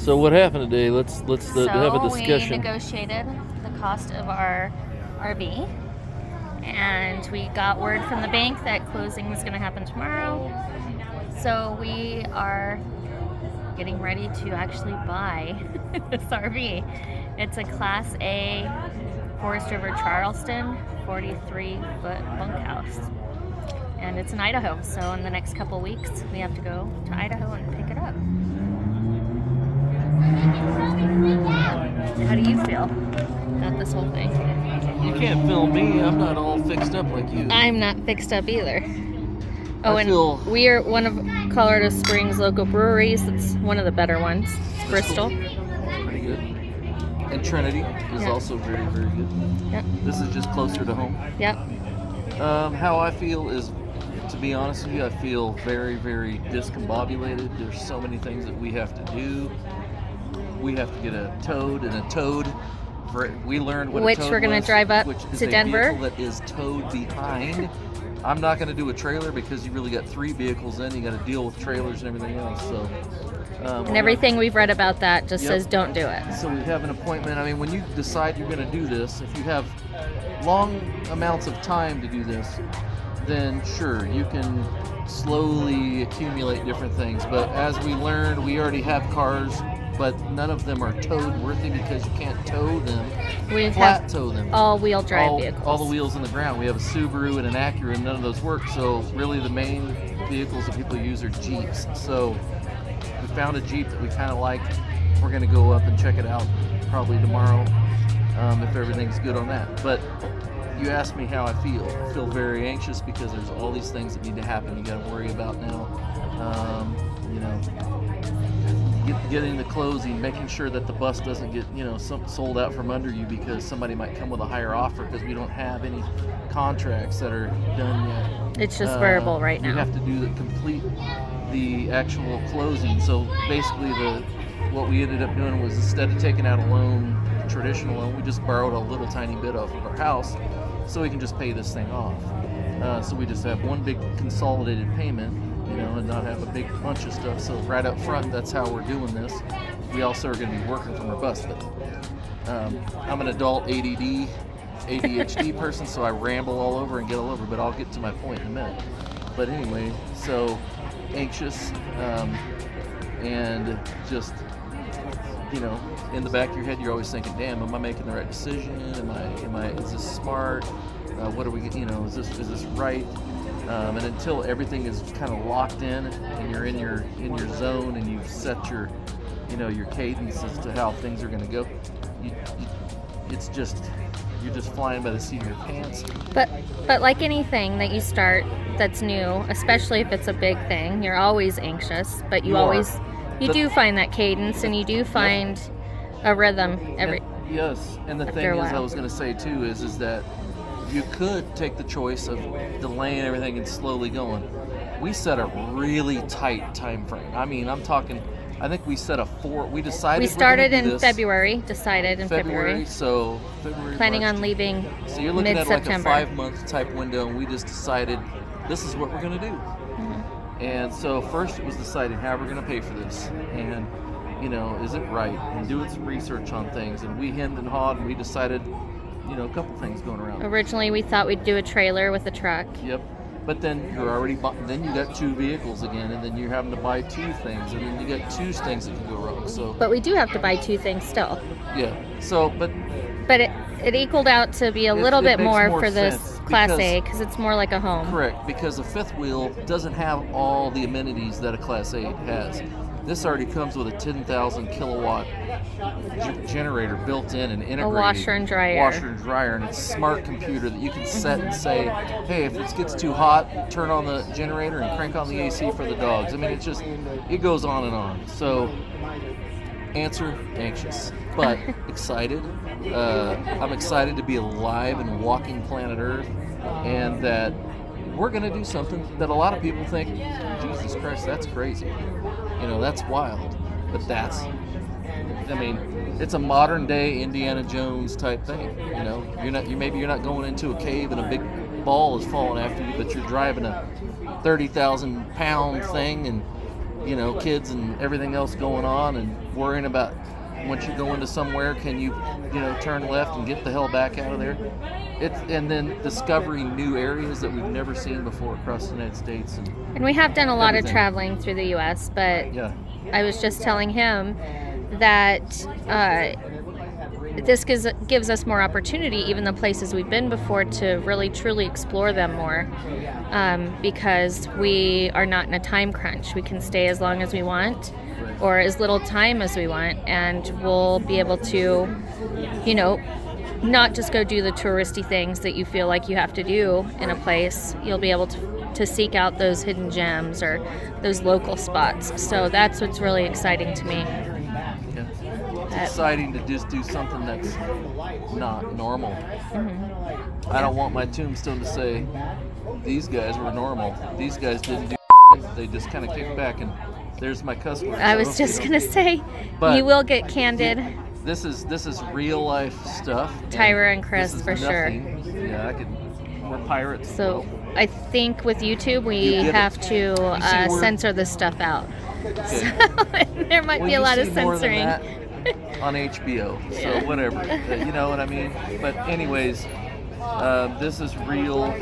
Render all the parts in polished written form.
So what happened today? Let's have a discussion. We negotiated the cost of our RV, and we got word from the bank that closing was going to happen tomorrow. So we are getting ready to actually buy this RV. It's a Class A Forest River Charleston 43-foot bunkhouse. And it's in Idaho, so in the next couple weeks we have to go to Idaho and pick it up. How do you feel about this whole thing? You can't film me. I'm not all fixed up like you. I'm not fixed up either. We are one of Colorado Springs local breweries. It's one of the better ones. It's Bristol. Pretty good. And Trinity is also very, very good. Yep. This is just closer to home. Yep. How I feel is, to be honest with you, I feel very, very discombobulated. There's so many things that we have to do. We have to get a towed, and a towed. We learned what which a towed we're going to drive up to Denver. That is towed behind. I'm not going to do a trailer because you really got 3 vehicles in. You got to deal with trailers and everything else. So. And everything we've read about that just says don't do it. So we have an appointment. I mean, when you decide you're going to do this, if you have long amounts of time to do this, then sure, you can slowly accumulate different things. But as we learned, we already have cars, but none of them are towed worthy because you can't tow them. We flat tow them. All-wheel drive vehicles. All the wheels in the ground. We have a Subaru and an Acura, and none of those work. So really, the main vehicles that people use are Jeeps. So we found a Jeep that we kind of like. We're going to go up and check it out probably tomorrow if everything's good on that. But you asked me how I feel. I feel very anxious because there's all these things that need to happen. You got to worry about now. Getting the closing, making sure that the bus doesn't get sold out from under you because somebody might come with a higher offer because we don't have any contracts that are done yet. It's just verbal right now. We have to complete the actual closing. So basically, what we ended up doing was instead of taking out a loan, a traditional loan, we just borrowed a little tiny bit off of our house so we can just pay this thing off. So we just have one big consolidated payment, and not have a big bunch of stuff. So right up front, that's how we're doing this. We also are going to be working from our bus. But I'm an adult ADHD person, so I ramble all over and get all over, but I'll get to my point in a minute. But anyway, so anxious and just, in the back of your head, you're always thinking, damn, am I making the right decision? Is this smart? What are we, is this right? And until everything is kind of locked in and you're in your zone and you've set your cadence as to how things are going to go, you're just flying by the seat of your pants. But like anything that you start that's new, especially if it's a big thing, you're always anxious. But you do find that cadence, and you do find a rhythm yes, and the thing is, I was going to say too is that you could take the choice of delaying everything and slowly going. We set a really tight time frame. I mean, I think we set we started in February. So February. Planning March, on leaving so you're looking mid-September. at like a 5-month type window, and we just decided this is what we're going to do. Mm-hmm. And so first it was deciding how we're going to pay for this, and is it right, and doing some research on things. And we hemmed and hawed, and we decided, a couple things going around. Originally, we thought we'd do a trailer with a truck. Yep. But then then you got 2 vehicles again, and then you're having to buy 2 things, and then you got 2 things that can go wrong. So. But we do have to buy 2 things still. Yeah. So, but it equaled out to be a little bit more for this Class A because it's more like a home. Correct, because the 5th wheel doesn't have all the amenities that a Class A has. This already comes with a 10,000 kilowatt generator built in and integrated. A washer and dryer, and it's a smart computer that you can set and say, hey, if it gets too hot, turn on the generator and crank on the AC for the dogs. I mean, it goes on and on. So, answer, anxious, but excited. I'm excited to be alive and walking planet Earth, and that we're going to do something that a lot of people think, Jesus Christ, that's crazy. That's wild. But it's a modern day Indiana Jones type thing. You're not going into a cave and a big ball is falling after you, but you're driving a 30,000 pound thing, and kids and everything else going on, and worrying about once you go into somewhere, can you turn left and get the hell back out of there. And then discovering new areas that we've never seen before across the United States. And we have done a lot of everything. traveling through the U.S., but Yeah. I was just telling him that this gives us more opportunity, even the places we've been before, to really truly explore them more, because we are not in a time crunch. We can stay as long as we want or as little time as we want, and we'll be able to, not just go do the touristy things that you feel like you have to do in a place. You'll be able to seek out those hidden gems or those local spots. So that's what's really exciting to me. Yeah. It's exciting to just do something that's not normal. Mm-hmm. I don't want my tombstone to say, these guys were normal. These guys didn't do they just kind of kicked back, and there's my cuss word. I was just going to say, but you will get candid. This is real life stuff. Tyra and Chris, for sure. Yeah, we're pirates. So I think with YouTube, we have to censor this stuff out. Okay. So there might be a lot of censoring. On HBO, so whatever. You know what I mean? But anyways, this is real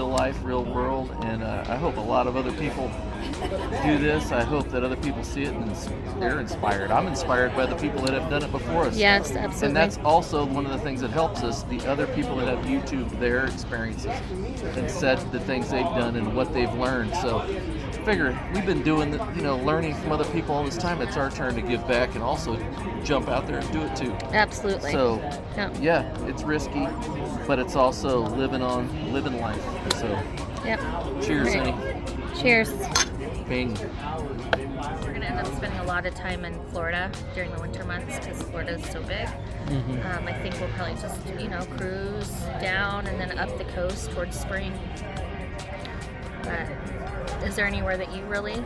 life, real world, and I hope a lot of other people do this. I hope that other people see it and they're inspired. I'm inspired by the people that have done it before us. Yes, absolutely. And that's also one of the things that helps us, the other people that have YouTube, their experiences, and said the things they've done and what they've learned. So figure we've been doing learning from other people all this time. It's our turn to give back and also jump out there and do it too. Absolutely. So yeah, it's risky, but it's also living life. So yep. Cheers, honey. Cheers. Bing. We're gonna end up spending a lot of time in Florida during the winter months because Florida is so big. Mm-hmm. I think we'll probably just cruise down and then up the coast towards spring. Is there anywhere that you really?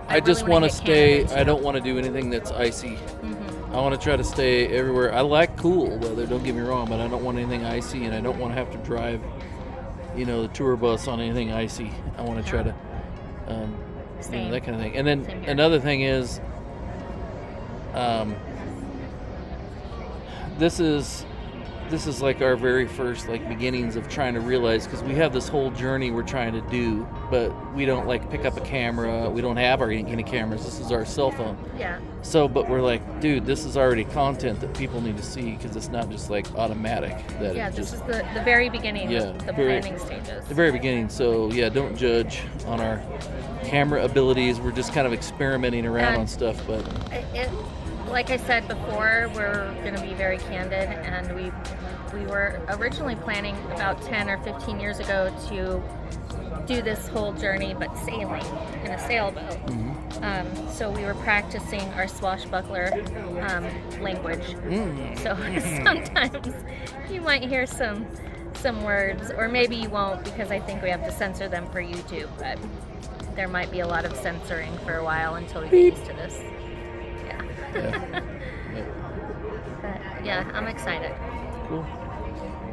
I just want to stay. I don't want to do anything that's icy. Mm-hmm. I want to try to stay everywhere. I like cool weather, don't get me wrong, but I don't want anything icy, and I don't want to have to drive, the tour bus on anything icy. I want to try to, that kind of thing. And then another thing is, this is like our very first beginnings of trying to realize, because we have this whole journey we're trying to do, but we don't pick up a camera. We don't have any cameras. This is our cell phone. Yeah. So, but we're like, dude, this is already content that people need to see, because it's not just automatic. This is the very beginning. Yeah. The planning stages. The very beginning. So yeah, don't judge on our camera abilities. We're just kind of experimenting around on stuff, but. Like I said before, we're going to be very candid, and we were originally planning about 10 or 15 years ago to do this whole journey, but sailing in a sailboat. Mm-hmm. So we were practicing our swashbuckler language. Mm-hmm. So sometimes you might hear some words, or maybe you won't, because I think we have to censor them for YouTube, but there might be a lot of censoring for a while until we get used to this. Yeah. But yeah, I'm excited. Cool.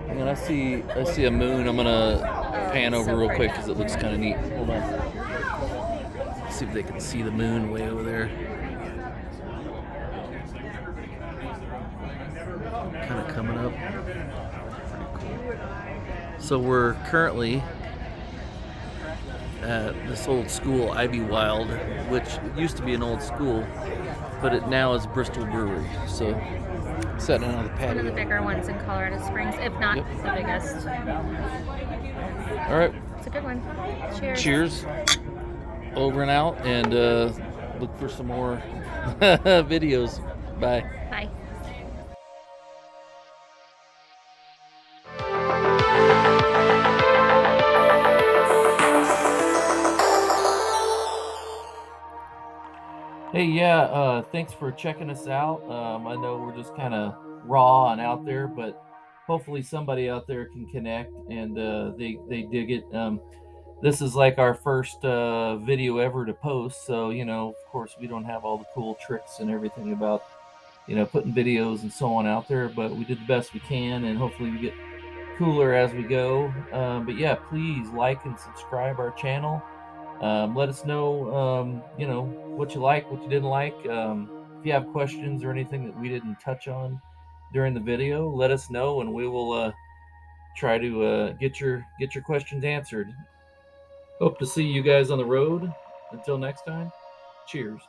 And then I see a moon. I'm gonna pan over real quick because it looks kind of neat. Hold on. Let's see if they can see the moon way over there. Kind of coming up. Pretty cool. So we're currently at this old school, Ivy Wild, which used to be an old school, but it now is Bristol Brewery. So sitting on the patio. One of the bigger ones in Colorado Springs, if not the biggest. All right. It's a good one. Cheers. Cheers. Over and out, and look for some more videos. Bye. Bye. Hey, yeah, thanks for checking us out. I know we're just kind of raw and out there, but hopefully somebody out there can connect, and they dig it. This is like our first video ever to post, so, of course we don't have all the cool tricks and everything about, putting videos and so on out there, but we did the best we can, and hopefully we get cooler as we go. But yeah, please like and subscribe our channel. Let us know, what you like, what you didn't like. If you have questions or anything that we didn't touch on during the video, let us know, and we will try to get your questions answered. Hope to see you guys on the road. Until next time, cheers.